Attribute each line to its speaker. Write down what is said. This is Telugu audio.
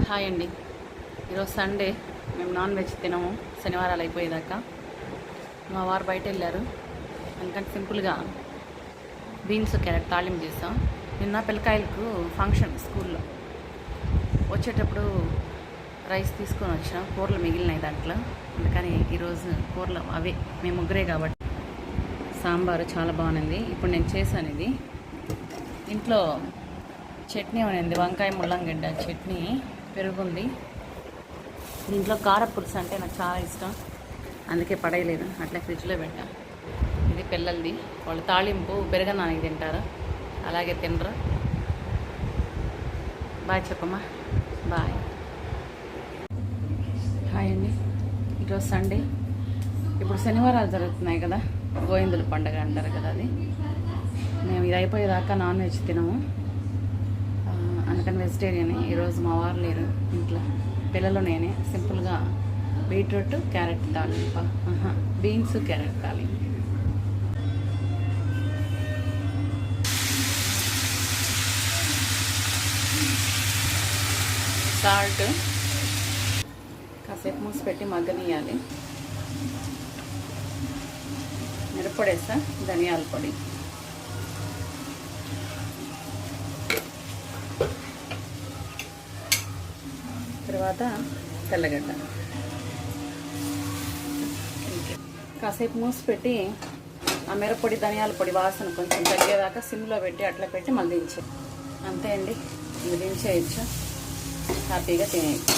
Speaker 1: హాయ్ అండి. ఈరోజు సండే, మేము నాన్ వెజ్ తినము శనివారాలు అయిపోయేదాకా. మా వారు బయట వెళ్ళారు, అందుకని సింపుల్గా బీన్స్ క్యారెట్ తాళింపు చేస్తాం. నిన్న పిల్లకాయలకు ఫంక్షన్ స్కూల్లో, వచ్చేటప్పుడు రైస్ తీసుకొని వచ్చినాం. కూరలు మిగిలినాయి దాంట్లో, అందుకని ఈరోజు కూరలు అవే, మేము ముగ్గురే కాబట్టి. సాంబారు చాలా బాగుంది. ఇప్పుడు నేను చేశాను ఇది. ఇంట్లో చట్నీ ఉంది, వంకాయ ముల్లంగడ్డ చట్నీ, పెరుగుంది. దీంట్లో కారపులుసు అంటే నాకు చాలా ఇష్టం, అందుకే పడేయలేదు, అట్లా ఫ్రిడ్జ్లో పెట్టా. ఇది పిల్లలది, వాళ్ళు తాళింపు పెరగన్నానికి తింటారు, అలాగే తినరు. బాయ్ చెప్పమ్మా. బాయ్. హాయ్ అండి. ఈరోజు సండే. ఇప్పుడు శనివారాలు జరుగుతున్నాయి కదా, గోవిందుల పండుగ అంటారు కదా, అది. మేము ఇది అయిపోయేదాకా నాన్ వెజ్ తినము, అందుకని వెజిటేరియన్. ఈరోజు మా వారు లేరు ఇంట్లో, పిల్లలు నేనే. సింపుల్గా బీట్రూట్ క్యారెట్ తాలింప, బీన్స్ క్యారెట్ తాలింపు. సాల్ట్ కాసేపు మూసి పెట్టి మగ్గనియాలి. మిరప్పొడి వేస్తా, ధనియాల పొడి, తర్వాత తెల్లగడ్డ. కాసేపు మూసి పెట్టి ఆ మిరప్పొడి ధనియాల పొడి వాసన కొంచెం తగ్గేదాకా సిమ్లో పెట్టి అట్లా పెట్టి మళ్ళీ దించే. అంతే అండి, ఇది దించేయచ్చు, హ్యాపీగా తినేయచ్చు.